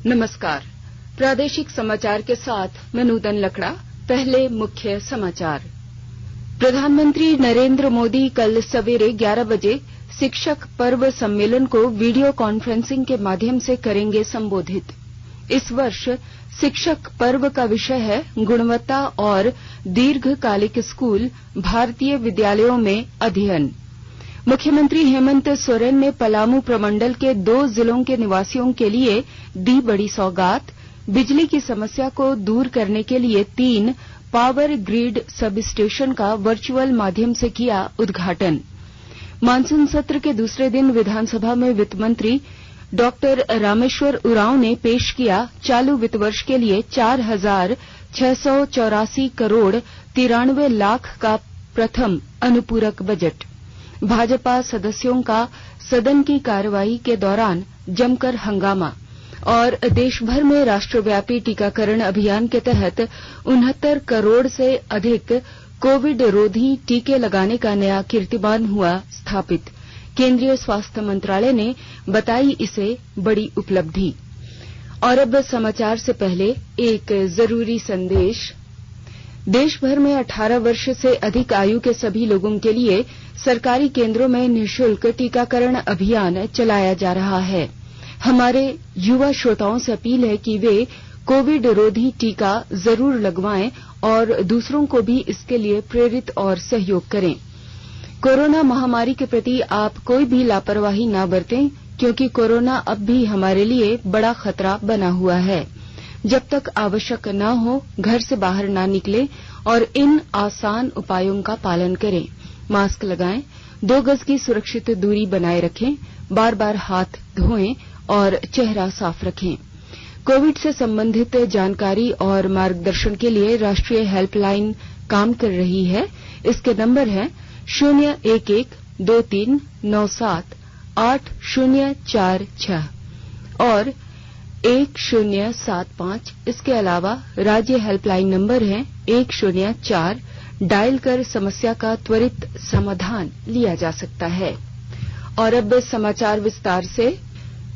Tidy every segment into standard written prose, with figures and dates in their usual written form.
नमस्कार। प्रादेशिक समाचार के साथ मैं नूतन लकड़ा। पहले मुख्य समाचार। प्रधानमंत्री नरेंद्र मोदी कल सवेरे 11 बजे शिक्षक पर्व सम्मेलन को वीडियो कॉन्फ्रेंसिंग के माध्यम से करेंगे संबोधित। इस वर्ष शिक्षक पर्व का विषय है गुणवत्ता और दीर्घकालिक स्कूल भारतीय विद्यालयों में अध्ययन। मुख्यमंत्री हेमंत सोरेन ने पलामू प्रमंडल के 2 जिलों के निवासियों के लिए दी बड़ी सौगात। बिजली की समस्या को दूर करने के लिए 3 पावर ग्रिड सब स्टेशन का वर्चुअल माध्यम से किया उद्घाटन। मानसून सत्र के दूसरे दिन विधानसभा में वित्त मंत्री डॉक्टर रामेश्वर उरांव ने पेश किया चालू वित्त वर्ष के लिए 4,684 करोड़ 93 लाख का प्रथम अनुपूरक बजट। भाजपा सदस्यों का सदन की कार्यवाही के दौरान जमकर हंगामा। और देश भर में राष्ट्रव्यापी टीकाकरण अभियान के तहत 69 करोड़ से अधिक कोविड रोधी टीके लगाने का नया कीर्तिमान हुआ स्थापित। केंद्रीय स्वास्थ्य मंत्रालय ने बताई इसे बड़ी उपलब्धि। और अब समाचार से पहले एक जरूरी संदेश। देश भर में 18 वर्ष से अधिक आयु के सभी लोगों के लिए सरकारी केंद्रों में निःशुल्क टीकाकरण अभियान चलाया जा रहा है। हमारे युवा श्रोताओं से अपील है कि वे कोविड रोधी टीका जरूर लगवाएं और दूसरों को भी इसके लिए प्रेरित और सहयोग करें। कोरोना महामारी के प्रति आप कोई भी लापरवाही न बरतें, क्योंकि कोरोना अब भी हमारे लिए बड़ा खतरा बना हुआ है। जब तक आवश्यक न हो घर से बाहर न निकलें और इन आसान उपायों का पालन करें। मास्क लगाएं, 2 गज की सुरक्षित दूरी बनाए रखें, बार-बार हाथ धोएं और चेहरा साफ रखें। कोविड से संबंधित जानकारी और मार्गदर्शन के लिए राष्ट्रीय हेल्पलाइन काम कर रही है। इसके नंबर है 01123978046 और 1075। इसके अलावा राज्य हेल्पलाइन नंबर है 104। डायल कर समस्या का त्वरित समाधान लिया जा सकता है। और अब समाचार विस्तार से।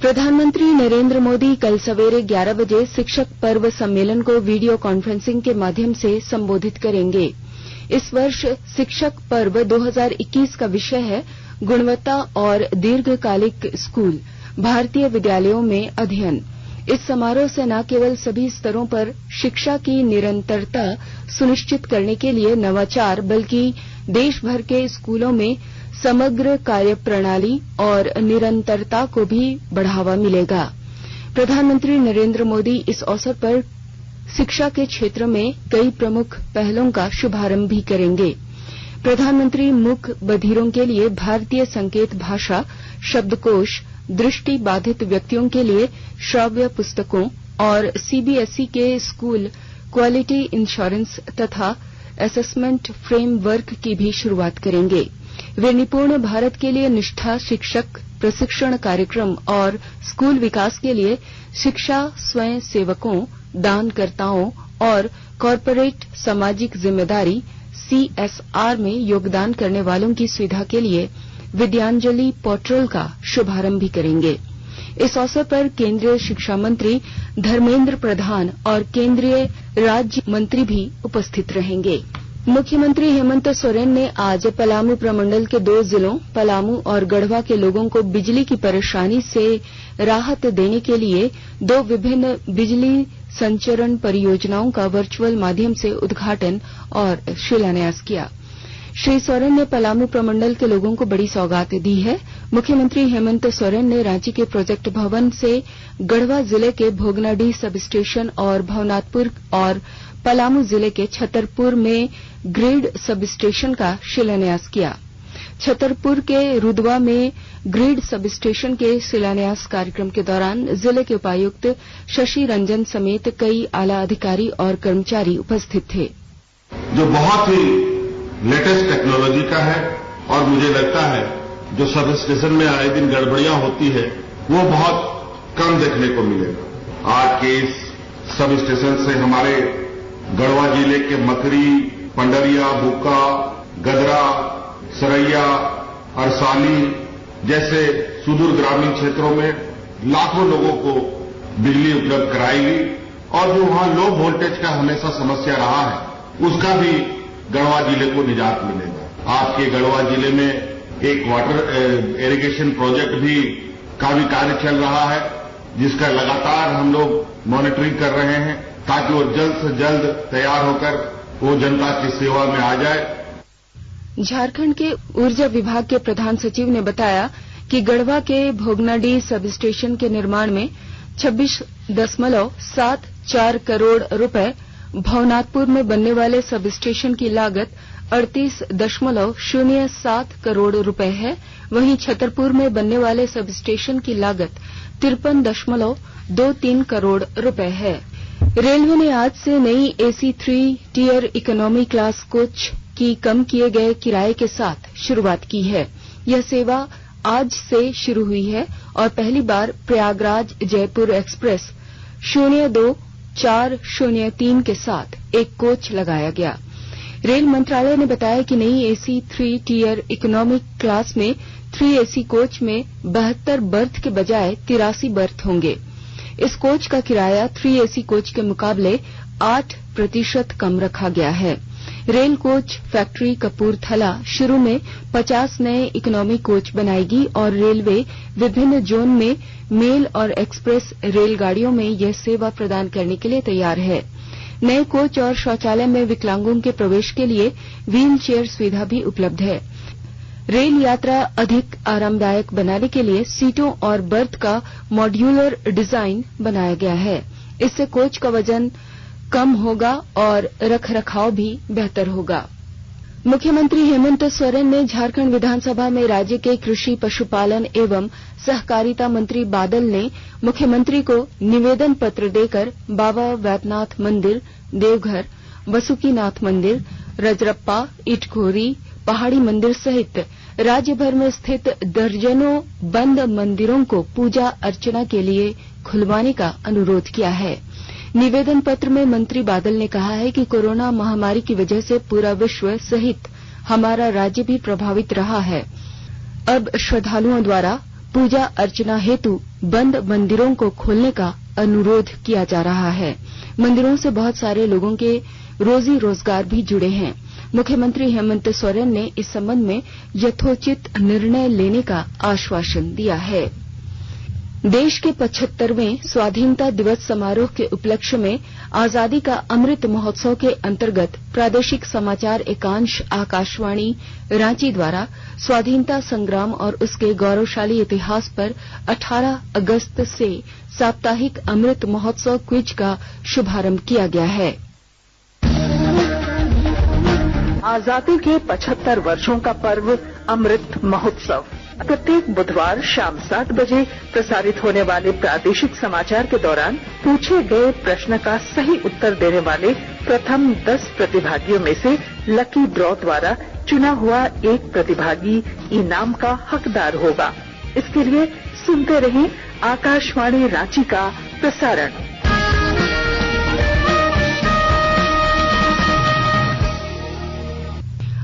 प्रधानमंत्री नरेंद्र मोदी कल सवेरे 11 बजे शिक्षक पर्व सम्मेलन को वीडियो कॉन्फ्रेंसिंग के माध्यम से संबोधित करेंगे। इस वर्ष शिक्षक पर्व 2021 का विषय है गुणवत्ता और दीर्घकालिक स्कूल भारतीय विद्यालयों में अध्ययन। इस समारोह से न केवल सभी स्तरों पर शिक्षा की निरंतरता सुनिश्चित करने के लिए नवाचार, बल्कि देश भर के स्कूलों में समग्र कार्यप्रणाली और निरंतरता को भी बढ़ावा मिलेगा। प्रधानमंत्री नरेंद्र मोदी इस अवसर पर शिक्षा के क्षेत्र में कई प्रमुख पहलों का शुभारंभ भी करेंगे। प्रधानमंत्री मूक बधिरों के लिए भारतीय संकेत भाषा शब्दकोश, दृष्टि बाधित व्यक्तियों के लिए श्राव्य पुस्तकों और सीबीएसई के स्कूल क्वालिटी इंश्योरेंस तथा असेसमेंट फ्रेमवर्क की भी शुरुआत करेंगे। वे निपुण भारत के लिए निष्ठा शिक्षक प्रशिक्षण कार्यक्रम और स्कूल विकास के लिए शिक्षा स्वयं सेवकों, दानकर्ताओं और कॉरपोरेट सामाजिक जिम्मेदारी CSR में योगदान करने वालों की सुविधा के लिए विद्यांजलि पोर्टल का शुभारंभ भी करेंगे। इस अवसर पर केंद्रीय शिक्षा मंत्री धर्मेंद्र प्रधान और केंद्रीय राज्य मंत्री भी उपस्थित रहेंगे। मुख्यमंत्री हेमंत सोरेन ने आज पलामू प्रमंडल के 2 जिलों पलामू और गढ़वा के लोगों को बिजली की परेशानी से राहत देने के लिए 2 विभिन्न बिजली संचरण परियोजनाओं का वर्चुअल माध्यम से उद्घाटन और शिलान्यास किया। श्री सोरेन ने पलामू प्रमंडल के लोगों को बड़ी सौगात दी है। मुख्यमंत्री हेमंत सोरेन ने रांची के प्रोजेक्ट भवन से गढ़वा जिले के भोगनाडीह सब स्टेशन और भवनाथपुर और पलामू जिले के छतरपुर में ग्रिड सब स्टेशन का शिलान्यास किया। छतरपुर के रुदवा में ग्रिड सब स्टेशन के शिलान्यास कार्यक्रम के दौरान जिले के उपायुक्त शशि रंजन समेत कई आला अधिकारी और कर्मचारी उपस्थित थे। जो बहुत ही लेटेस्ट टेक्नोलॉजी का है और मुझे लगता है जो सब स्टेशन में आए दिन गड़बड़ियां होती है वो बहुत कम देखने को मिलेगा। आज के इस सब स्टेशन से हमारे गढ़वा जिले के मकरी, पंडरिया, बुक्का, गदरा, सरैया, अरसाली जैसे सुदूर ग्रामीण क्षेत्रों में लाखों लोगों को बिजली उपलब्ध कराएगी और जो वहां लो वोल्टेज का हमेशा समस्या रहा है उसका भी गढ़वा जिले को निजात मिलेगा। आपके गढ़वा जिले में एक वाटर इरिगेशन प्रोजेक्ट भी का भी कार्य चल रहा है जिसका लगातार हम लोग मॉनिटरिंग कर रहे हैं ताकि वो जल्द से जल्द तैयार होकर वो जनता की सेवा में आ जाए। झारखंड के ऊर्जा विभाग के प्रधान सचिव ने बताया कि गढ़वा के भोगनाडीह सब स्टेशन के निर्माण में 26.74 करोड़ रुपए, भवनाथपुर में बनने वाले सब स्टेशन की लागत 38.07 करोड़ रुपए है। वहीं छतरपुर में बनने वाले सब स्टेशन की लागत 53.23 करोड़ रुपए है। रेलवे ने आज से नई AC 3 tier economy class coach की कम किए गए किराए के साथ शुरुआत की है। यह सेवा आज से शुरू हुई है और पहली बार प्रयागराज जयपुर एक्सप्रेस 02403 के साथ एक कोच लगाया गया। रेल मंत्रालय ने बताया कि नई AC 3 टियर इकोनॉमिक क्लास में 3 AC कोच में 72 बर्थ के बजाय 83 बर्थ होंगे। इस कोच का किराया 3 AC कोच के मुकाबले 8% कम रखा गया है। रेल कोच फैक्ट्री कपूरथला शुरू में 50 नए इकोनॉमी कोच बनाएगी और रेलवे विभिन्न जोन में मेल और एक्सप्रेस रेलगाड़ियों में यह सेवा प्रदान करने के लिए तैयार है। नए कोच और शौचालय में विकलांगों के प्रवेश के लिए व्हील चेयर सुविधा भी उपलब्ध है। रेल यात्रा अधिक आरामदायक बनाने के लिए सीटों और बर्थ का मॉड्यूलर डिजाइन बनाया गया है। इससे कोच का वजन कम होगा और रखरखाव भी बेहतर होगा। मुख्यमंत्री हेमंत सोरेन ने झारखंड विधानसभा में राज्य के कृषि पशुपालन एवं सहकारिता मंत्री बादल ने मुख्यमंत्री को निवेदन पत्र देकर बाबा वैद्यनाथ मंदिर, देवघर, वसुकीनाथ मंदिर, रजरप्पा, इटखोरी, पहाड़ी मंदिर सहित राज्य भर में स्थित दर्जनों बंद मंदिरों को पूजा अर्चना के लिए खुलवाने का अनुरोध किया है। निवेदन पत्र में मंत्री बादल ने कहा है कि कोरोना महामारी की वजह से पूरा विश्व सहित हमारा राज्य भी प्रभावित रहा है। अब श्रद्धालुओं द्वारा पूजा अर्चना हेतु बंद मंदिरों को खोलने का अनुरोध किया जा रहा है। मंदिरों से बहुत सारे लोगों के रोजी रोजगार भी जुड़े हैं। मुख्यमंत्री हेमंत सोरेन ने इस संबंध में यथोचित निर्णय लेने का आश्वासन दिया है। देश के 75वें स्वाधीनता दिवस समारोह के उपलक्ष्य में आजादी का अमृत महोत्सव के अंतर्गत प्रादेशिक समाचार एकांश आकाशवाणी रांची द्वारा स्वाधीनता संग्राम और उसके गौरवशाली इतिहास पर 18 अगस्त से साप्ताहिक अमृत महोत्सव क्विज का शुभारंभ किया गया है। आजादी के 75 वर्षों का पर्व अमृत महोत्सव प्रत्येक बुधवार शाम 7 बजे प्रसारित होने वाले प्रादेशिक समाचार के दौरान पूछे गए प्रश्न का सही उत्तर देने वाले प्रथम 10 प्रतिभागियों में से लकी ड्रॉ द्वारा चुना हुआ एक प्रतिभागी इनाम का हकदार होगा। इसके लिए सुनते रहें आकाशवाणी रांची का प्रसारण।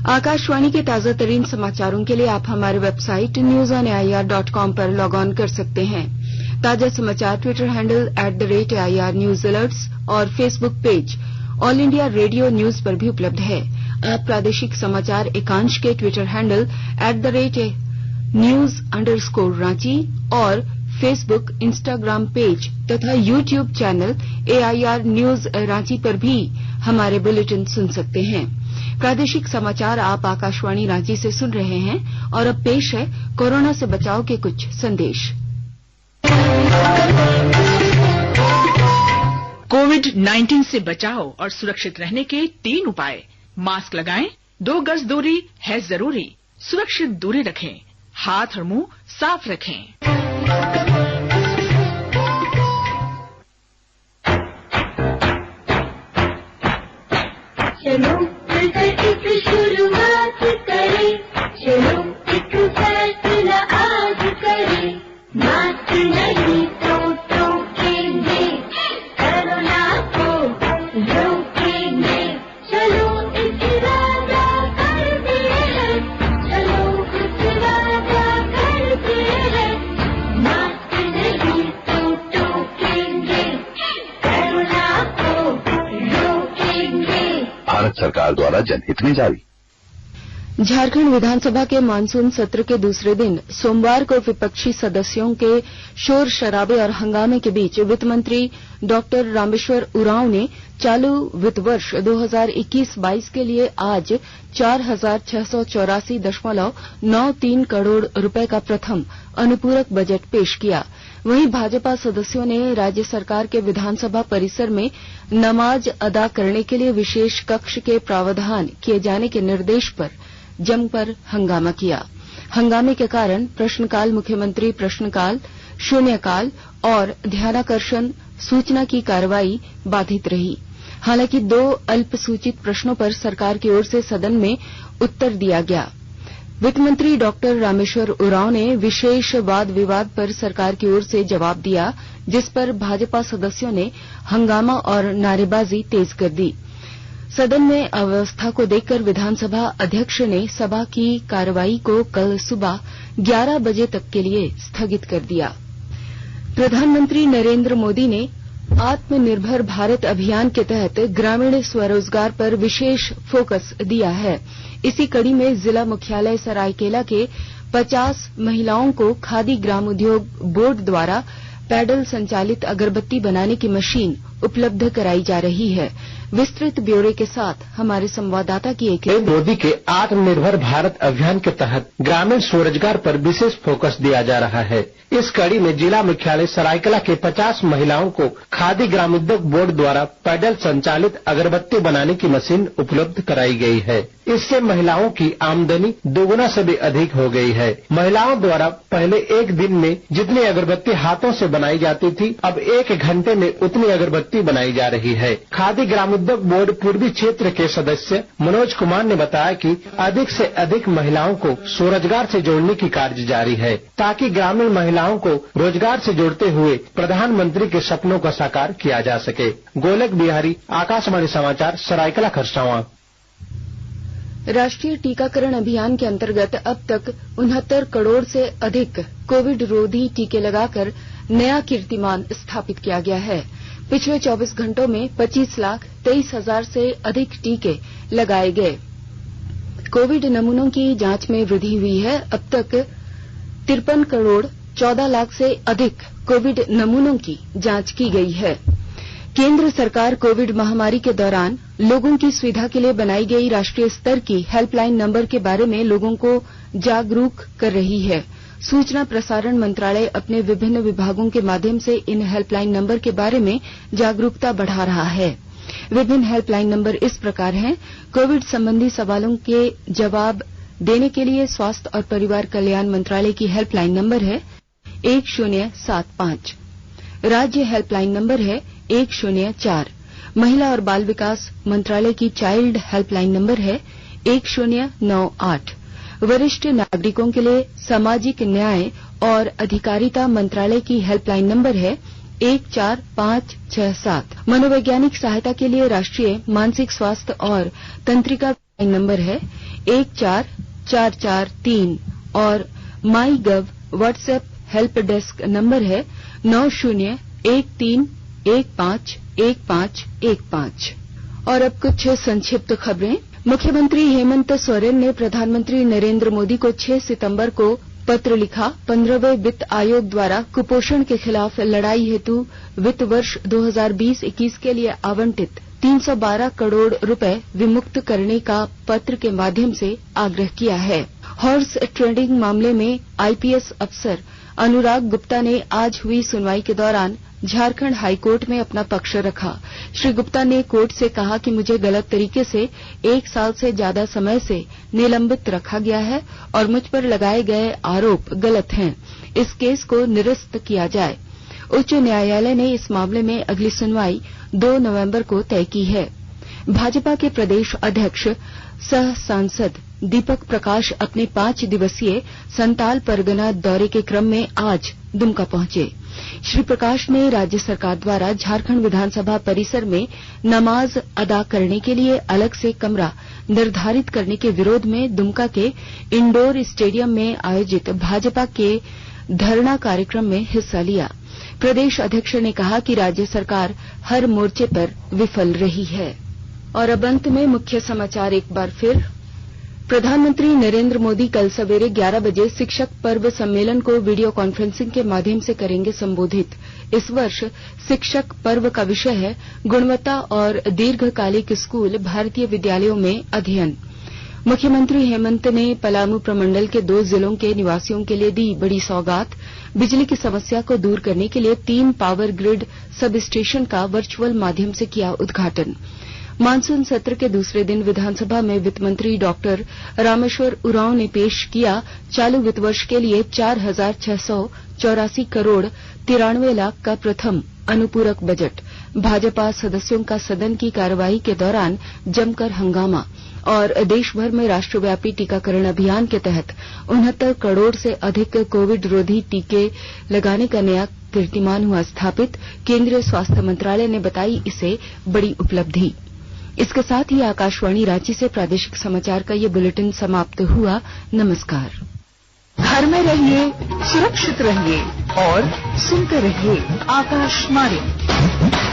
आकाशवाणी के ताजा तरीन समाचारों के लिए आप हमारे वेबसाइट newsonair.com पर लॉग ऑन कर सकते हैं। ताजा समाचार ट्विटर हैंडल @AIRNewsAlerts और Facebook page all India radio news पर भी उपलब्ध है। आप प्रादेशिक समाचार एकांश के ट्विटर हैंडल @news_रांची और फेसबुक, इंस्टाग्राम पेज तथा YouTube channel AIR news Ranchi पर भी हमारे बुलेटिन सुन सकते हैं। प्रादेशिक समाचार आप आकाशवाणी रांची से सुन रहे हैं और अब पेश है कोरोना से बचाव के कुछ संदेश। कोविड-19 से बचाव और सुरक्षित रहने के 3 उपाय। मास्क लगाएं, 2 गज दूरी है जरूरी, सुरक्षित दूरी रखें, हाथ और मुंह साफ रखें। चलो मिलकर एक शुरुआत करें, चलो एक फैसला आज करें, मास्क नहीं तो टोकेंगे, कोरोना को रोकेंगे, चलो एक वादा करते हैं, चलो एक वादा करते हैं, मास्क नहीं तो टोकेंगे। भारत सरकार द्वारा जनहित में जारी। झारखंड विधानसभा के मानसून सत्र के दूसरे दिन सोमवार को विपक्षी सदस्यों के शोर शराबे और हंगामे के बीच वित्त मंत्री डॉक्टर रामेश्वर उरांव ने चालू वित्त वर्ष 2021-22 के लिए आज 4,684.93 करोड़ रुपए का प्रथम अनुपूरक बजट पेश किया। वहीं भाजपा सदस्यों ने राज्य सरकार के विधानसभा परिसर में नमाज अदा करने के लिए विशेष कक्ष के प्रावधान किए जाने के निर्देश पर जमकर हंगामा किया। हंगामे के कारण प्रश्नकाल, मुख्यमंत्री प्रश्नकाल, शून्यकाल और ध्यानाकर्षण सूचना की कार्रवाई बाधित रही। हालांकि 2 अल्पसूचित प्रश्नों पर सरकार की ओर से सदन में उत्तर दिया गया। वित्त मंत्री डॉक्टर रामेश्वर उरांव ने विशेष वाद विवाद पर सरकार की ओर से जवाब दिया, जिस पर भाजपा सदस्यों ने हंगामा और नारेबाजी तेज कर दी। सदन में अव्यवस्था को देखकर विधानसभा अध्यक्ष ने सभा की कार्रवाई को कल सुबह 11 बजे तक के लिए स्थगित कर दिया। प्रधानमंत्री नरेंद्र मोदी ने आत्मनिर्भर भारत अभियान के तहत ग्रामीण स्वरोजगार पर विशेष फोकस दिया है। इसी कड़ी में जिला मुख्यालय सरायकेला के 50 महिलाओं को खादी ग्राम उद्योग बोर्ड द्वारा पैडल संचालित अगरबत्ती बनाने की मशीन उपलब्ध कराई जा रही है। विस्तृत ब्यौरे के साथ हमारे संवाददाता की एक मोदी के आत्मनिर्भर भारत अभियान के तहत ग्रामीण स्वरोजगार पर विशेष फोकस दिया जा रहा है। इस कड़ी में जिला मुख्यालय सरायकेला के 50 महिलाओं को खादी ग्राम उद्योग बोर्ड द्वारा पैडल संचालित अगरबत्ती बनाने की मशीन उपलब्ध कराई गई है। इससे महिलाओं की आमदनी दोगुना से भी अधिक हो गई है। महिलाओं द्वारा पहले एक दिन में जितनी अगरबत्ती हाथों से बनाई जाती थी, अब 1 घंटे में उतनी अगरबत्ती बनाई जा रही है। खादी ग्राम उद्योग बोर्ड पूर्वी क्षेत्र के सदस्य मनोज कुमार ने बताया कि अधिक से अधिक महिलाओं को स्वरोजगार से जोड़ने की कार्य जारी है, ताकि ग्रामीण महिलाओं को रोजगार से जोड़ते हुए प्रधानमंत्री के सपनों को साकार किया जा सके। गोलक बिहारी, आकाशवाणी समाचार, सरायकेला खरसावां। राष्ट्रीय टीकाकरण अभियान के अंतर्गत अब तक 69 करोड़ से अधिक कोविड रोधी टीके लगाकर नया कीर्तिमान स्थापित किया गया है। पिछले 24 घंटों में 25,23,000 से अधिक टीके लगाए गए। कोविड नमूनों की जांच में वृद्धि हुई है। अब तक 53 करोड़ 14 लाख से अधिक कोविड नमूनों की जांच की गई है। केंद्र सरकार कोविड महामारी के दौरान लोगों की सुविधा के लिए बनाई गई राष्ट्रीय स्तर की हेल्पलाइन नंबर के बारे में लोगों को जागरूक कर रही है। सूचना प्रसारण मंत्रालय अपने विभिन्न विभागों के माध्यम से इन हेल्पलाइन नंबर के बारे में जागरूकता बढ़ा रहा है। विभिन्न हेल्पलाइन नंबर इस प्रकार हैं। कोविड संबंधी सवालों के जवाब देने के लिए स्वास्थ्य और परिवार कल्याण मंत्रालय की हेल्पलाइन नंबर है 1075। राज्य हेल्पलाइन नंबर है 104। महिला और बाल विकास मंत्रालय की चाइल्ड हेल्पलाइन नंबर है 1098। वरिष्ठ नागरिकों के लिए सामाजिक न्याय और अधिकारिता मंत्रालय की हेल्पलाइन नंबर है 14567। मनोवैज्ञानिक सहायता के लिए राष्ट्रीय मानसिक स्वास्थ्य और तंत्रिका हेल्पलाइन नंबर है 14443 और माई गव व्हाट्सएप हेल्प डेस्क नंबर है 9013151515। और अब कुछ संक्षिप्त खबरें। मुख्यमंत्री हेमंत सोरेन ने प्रधानमंत्री नरेंद्र मोदी को 6 सितंबर को पत्र लिखा। 15वें वित्त आयोग द्वारा कुपोषण के खिलाफ लड़ाई हेतु वित्त वर्ष 2020-21 के लिए आवंटित 312 करोड़ रुपए विमुक्त करने का पत्र के माध्यम से आग्रह किया है। हॉर्स ट्रेडिंग मामले में आईपीएस अफसर अनुराग गुप्ता ने आज हुई सुनवाई के दौरान झारखंड हाईकोर्ट में अपना पक्ष रखा। श्री गुप्ता ने कोर्ट से कहा कि मुझे गलत तरीके से 1 साल से ज्यादा समय से निलंबित रखा गया है और मुझ पर लगाए गए आरोप गलत हैं। इस केस को निरस्त किया जाए। उच्च न्यायालय ने इस मामले में अगली सुनवाई 2 नवंबर को तय की है। भाजपा के प्रदेश अध्यक्ष सह सांसद दीपक प्रकाश अपने 5 दिवसीय संताल परगना दौरे के क्रम में आज दुमका पहुंचे। श्री प्रकाश ने राज्य सरकार द्वारा झारखंड विधानसभा परिसर में नमाज अदा करने के लिए अलग से कमरा निर्धारित करने के विरोध में दुमका के इंडोर स्टेडियम में आयोजित भाजपा के धरना कार्यक्रम में हिस्सा लिया। प्रदेश अध्यक्ष ने कहा कि राज्य सरकार हर मोर्चे पर विफल रही है। और अब अंत में मुख्य समाचार एक बार फिर। प्रधानमंत्री नरेंद्र मोदी कल सवेरे 11 बजे शिक्षक पर्व सम्मेलन को वीडियो कॉन्फ्रेंसिंग के माध्यम से करेंगे संबोधित। इस वर्ष शिक्षक पर्व का विषय है गुणवत्ता और दीर्घकालिक स्कूल भारतीय विद्यालयों में अध्ययन। मुख्यमंत्री हेमंत ने पलामू प्रमंडल के 2 जिलों के निवासियों के लिए दी बड़ी सौगात। बिजली की समस्या को दूर करने के लिए 3 पावर ग्रिड सब स्टेशन का वर्चुअल माध्यम से किया उद्घाटन। मानसून सत्र के दूसरे दिन विधानसभा में वित्त मंत्री डॉक्टर रामेश्वर उरांव ने पेश किया चालू वित्त वर्ष के लिए 4,684 करोड़ 93 लाख का प्रथम अनुपूरक बजट। भाजपा सदस्यों का सदन की कार्यवाही के दौरान जमकर हंगामा। और देश भर में राष्ट्रव्यापी टीकाकरण अभियान के तहत 69 करोड़ से अधिक कोविड रोधी टीके लगाने का नया कीर्तिमान हुआ स्थापित। केंद्रीय स्वास्थ्य मंत्रालय ने बताई इसे बड़ी उपलब्धि। इसके साथ ही आकाशवाणी रांची से प्रादेशिक समाचार का ये बुलेटिन समाप्त हुआ। नमस्कार। घर में रहिए, सुरक्षित रहिए और सुनते रहिए आकाशवाणी।